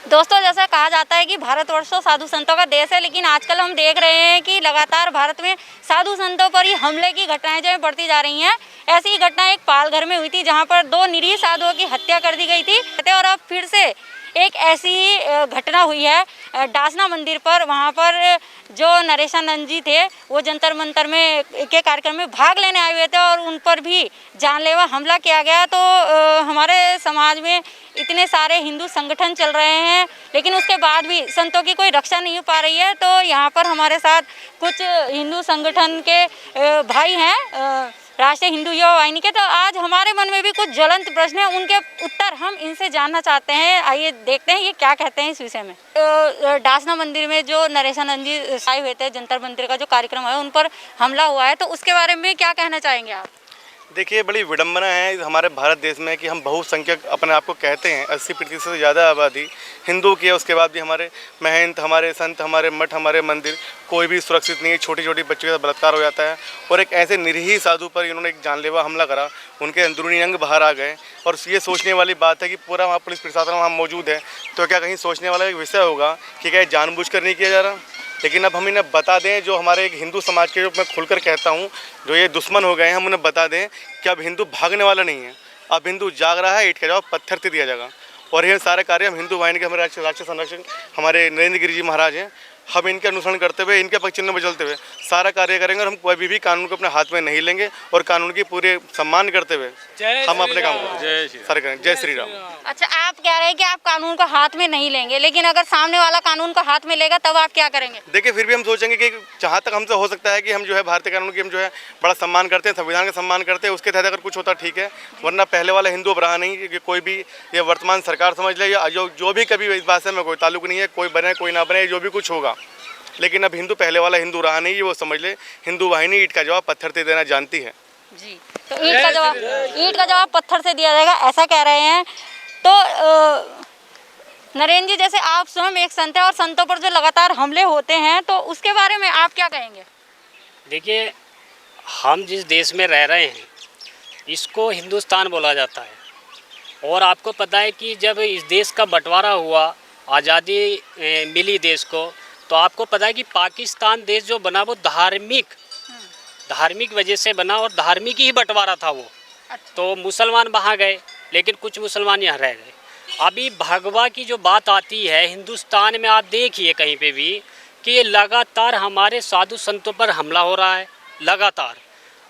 दोस्तों, जैसा कहा जाता है कि भारतवर्ष तो साधु संतों का देश है, लेकिन आजकल हम देख रहे हैं कि लगातार भारत में साधु संतों पर ही हमले की घटनाएं जो है बढ़ती जा रही हैं। ऐसी ही घटना एक पालघर में हुई थी, जहां पर 2 निरीह साधुओं की हत्या कर दी गई थी और अब फिर से एक ऐसी ही घटना हुई है डासना मंदिर पर। वहां पर जो नरेशानंद जी थे वो जंतर मंतर में के कार्यक्रम में भाग लेने आए हुए थे और उन पर भी जानलेवा हमला किया गया। तो हमारे समाज में इतने सारे हिंदू संगठन चल रहे हैं, लेकिन उसके बाद भी संतों की कोई रक्षा नहीं हो पा रही है। तो यहाँ पर हमारे साथ कुछ हिंदू संगठन के भाई हैं, राष्ट्रीय हिंदू युवा वाहिनी के। तो आज हमारे मन में भी कुछ ज्वलंत प्रश्न हैं, उनके उत्तर हम इनसे जानना चाहते हैं। आइए देखते हैं ये क्या कहते हैं इस विषय में। डासना मंदिर में जो नरेशानंद जी आए हुए थे, जंतर मंदिर का जो कार्यक्रम है उन पर हमला हुआ है, तो उसके बारे में क्या कहना चाहेंगे आप? देखिए, बड़ी विडंबना है हमारे भारत देश में कि हम बहुसंख्यक अपने आप को कहते हैं। 80% से ज़्यादा आबादी हिंदू की है, उसके बाद भी हमारे महंत, हमारे संत, हमारे मठ, हमारे मंदिर कोई भी सुरक्षित नहीं है। छोटी छोटी बच्चों के साथ बलात्कार हो जाता है और एक ऐसे निरीह साधु पर इन्होंने एक जानलेवा हमला करा, उनके अंदरूनी अंग बाहर आ गए। और ये सोचने वाली बात है कि पूरा वहाँ पुलिस प्रशासन वहाँ मौजूद है, तो क्या कहीं सोचने वाला एक विषय होगा कि क्या जानबूझकर नहीं किया जा रहा। लेकिन अब हम इन्हें बता दें, जो हमारे एक हिंदू समाज के, जो मैं खुलकर कहता हूँ, जो ये दुश्मन हो गए हैं, हम उन्हें बता दें कि अब हिंदू भागने वाला नहीं है। अब हिंदू जाग रहा है, ईंट का जवाब पत्थर से दिया जाएगा। और ये सारे कार्य हम हिंदू वाहिनी के हमारे राष्ट्रीय संरक्षक हमारे नरेंद्र गिरी जी महाराज हैं, हम इनके अनुसरण करते हुए, इनके पक्ष चिन्ह में चलते हुए सारा कार्य करेंगे। और हम कभी भी कानून को अपने हाथ में नहीं लेंगे और कानून की पूरे सम्मान करते हुए हम अपने काम को सारे करेंगे। जय श्री राम। अच्छा, आप कह रहे हैं कि आप कानून को हाथ में नहीं लेंगे, लेकिन अगर सामने वाला कानून को हाथ में लेगा तब आप क्या करेंगे? देखिए, फिर भी हम सोचेंगे कि जहाँ तक हमसे हो सकता है कि हम जो है भारतीय कानून की हम जो है बड़ा सम्मान करते हैं, संविधान का सम्मान करते हैं, उसके तहत अगर कुछ होता ठीक है। वरना पहले वाला हिंदू अब रहा नहीं कि कोई भी ये वर्तमान सरकार समझ ले या जो भी कभी इस बात से में कोई ताल्लुक नहीं है, कोई बने कोई ना बने, जो भी कुछ होगा। लेकिन अब हिंदू पहले वाला हिंदू रहा नहीं, वो समझ ले हिंदू वाहिनी ईंट का जवाब पत्थर से देना जानती है जी। तो ईंट का जवाब पत्थर से दिया जाएगा, ऐसा कह रहे हैं। तो नरेंद्र जी, जैसे आप स्वयं एक संत हैं और संतों पर जो लगातार हमले होते हैं, तो उसके बारे में आप क्या कहेंगे? देखिए, हम जिस देश में रह रहे हैं इसको हिंदुस्तान बोला जाता है। और आपको पता है कि जब इस देश का बंटवारा हुआ, आज़ादी मिली देश को, तो आपको पता है कि पाकिस्तान देश जो बना वो धार्मिक वजह से बना और धार्मिक ही बंटवारा था वो। तो मुसलमान वहाँ गए, लेकिन कुछ मुसलमान यहाँ रह गए। अभी भगवा की जो बात आती है हिंदुस्तान में, आप देखिए कहीं पे भी कि लगातार हमारे साधु संतों पर हमला हो रहा है लगातार।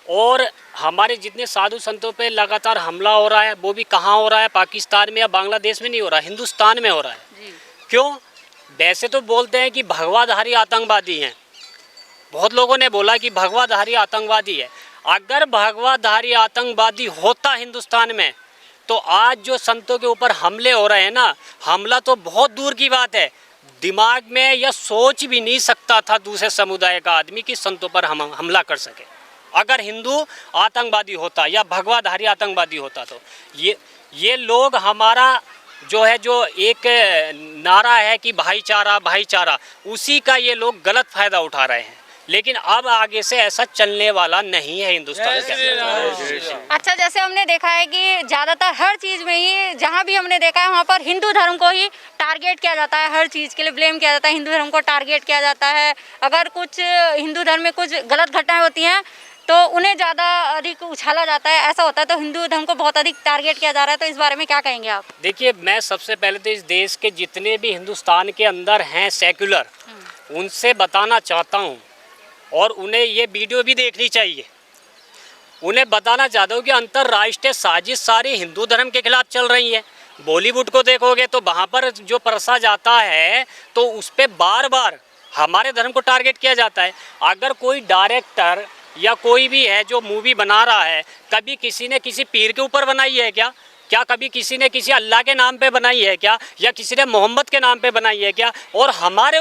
और हमारे जितने साधु संतों पे लगातार हमला हो रहा है, वो भी कहाँ हो रहा है? पाकिस्तान में या बांग्लादेश में नहीं हो रहा, हिंदुस्तान में हो रहा है। क्यों? वैसे तो बोलते हैं कि भगवाधारी आतंकवादी हैं, बहुत लोगों ने बोला कि भगवाधारी आतंकवादी है। अगर भगवाधारी आतंकवादी होता हिंदुस्तान में, तो आज जो संतों के ऊपर हमले हो रहे हैं ना, हमला तो बहुत दूर की बात है, दिमाग में या सोच भी नहीं सकता था दूसरे समुदाय का आदमी कि संतों पर हमला कर सके। अगर हिंदू आतंकवादी होता या भगवाधारी आतंकवादी होता, तो ये लोग हमारा जो है, जो एक नारा है कि भाईचारा भाईचारा, उसी का ये लोग गलत फ़ायदा उठा रहे हैं। लेकिन अब आगे से ऐसा चलने वाला नहीं है हिंदुस्तान के अंदर। अच्छा, जैसे हमने देखा है कि ज़्यादातर हर चीज़ में ही, जहाँ भी हमने देखा है वहाँ पर हिंदू धर्म को ही टारगेट किया जाता है, हर चीज़ के लिए ब्लेम किया जाता है, हिंदू धर्म को टारगेट किया जाता है। अगर कुछ हिंदू धर्म में कुछ गलत घटनाएँ होती हैं तो उन्हें ज़्यादा अधिक उछाला जाता है, ऐसा होता है। तो हिंदू धर्म को बहुत अधिक टारगेट किया जा रहा है, तो इस बारे में क्या कहेंगे आप? देखिए, मैं सबसे पहले तो इस देश के जितने भी हिंदुस्तान के अंदर हैं सेक्युलर, उनसे बताना चाहता हूँ, और उन्हें ये वीडियो भी देखनी चाहिए। उन्हें बताना चाहता हूँ कि अंतर्राष्ट्रीय साजिश सारी हिंदू धर्म के खिलाफ चल रही है। बॉलीवुड को देखोगे तो वहाँ पर जो परसा जाता है, तो उस पर बार बार हमारे धर्म को टारगेट किया जाता है। अगर कोई डायरेक्टर या कोई भी है जो मूवी बना रहा है, कभी किसी ने किसी पीर के ऊपर बनाई है क्या? क्या कभी किसी ने किसी अल्लाह के नाम पे बनाई है क्या? या किसी ने मोहम्मद के नाम पे बनाई है क्या? और हमारे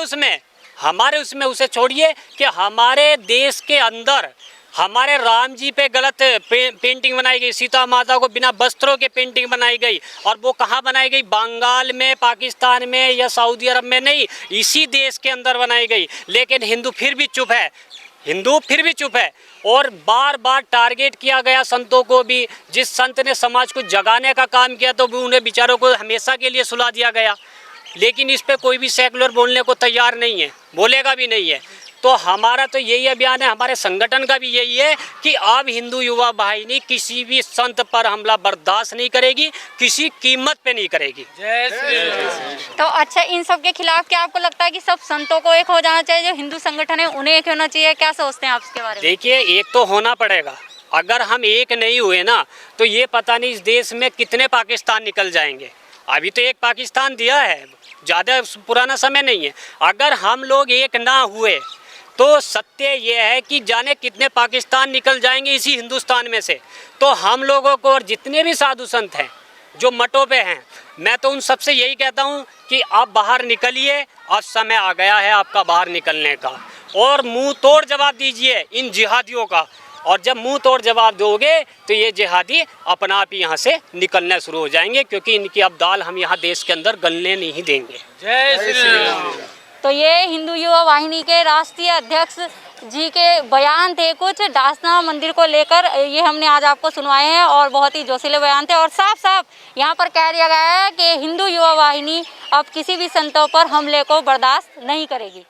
उसमें उसे छोड़िए कि हमारे देश के अंदर हमारे राम जी पे गलत पेंटिंग बनाई गई, सीता माता को बिना वस्त्रों के पेंटिंग बनाई गई। और वो कहाँ बनाई गई? बंगाल में, पाकिस्तान में या सऊदी अरब में नहीं, इसी देश के अंदर बनाई गई। लेकिन हिंदू फिर भी चुप है। और बार बार टारगेट किया गया संतों को भी। जिस संत ने समाज को जगाने का काम किया, तो भी उन्हें बेचारों को हमेशा के लिए सुला दिया गया। लेकिन इस पे कोई भी सेकुलर बोलने को तैयार नहीं है, बोलेगा भी नहीं है। तो हमारा तो यही अभियान है, हमारे संगठन का भी यही है कि अब हिंदू युवा वाहिनी किसी भी संत पर हमला बर्दाश्त नहीं करेगी, किसी कीमत पे नहीं करेगी। तो अच्छा, इन सब के खिलाफ क्या आपको लगता है कि सब संतों को एक हो जाना चाहिए, जो हिंदू संगठन है उन्हें एक होना चाहिए? क्या सोचते हैं आप इसके बारे में? देखिए, एक तो होना पड़ेगा। अगर हम एक नहीं हुए ना तो ये पता नहीं इस देश में कितने पाकिस्तान निकल जाएंगे। अभी तो एक पाकिस्तान दिया है, ज़्यादा पुराना समय नहीं है। अगर हम लोग एक ना हुए तो सत्य ये है कि जाने कितने पाकिस्तान निकल जाएंगे इसी हिंदुस्तान में से। तो हम लोगों को और जितने भी साधु संत हैं जो मठों पे हैं, मैं तो उन सबसे यही कहता हूँ कि आप बाहर निकलिए, अब समय आ गया है आपका बाहर निकलने का, और मुंह तोड़ जवाब दीजिए इन जिहादियों का। और जब मुंह तोड़ जवाब दोगे तो ये जिहादी अपना आप ही यहाँ से निकलना शुरू हो जाएंगे, क्योंकि इनकी अब दाल हम यहाँ देश के अंदर गलने नहीं देंगे। जय श्री राम। तो ये हिंदू युवा वाहिनी के राष्ट्रीय अध्यक्ष जी के बयान थे कुछ दासना मंदिर को लेकर, ये हमने आज आपको सुनवाए हैं और बहुत ही जोशीले बयान थे। और साफ साफ यहाँ पर कह दिया गया है कि हिंदू युवा वाहिनी अब किसी भी संतों पर हमले को बर्दाश्त नहीं करेगी।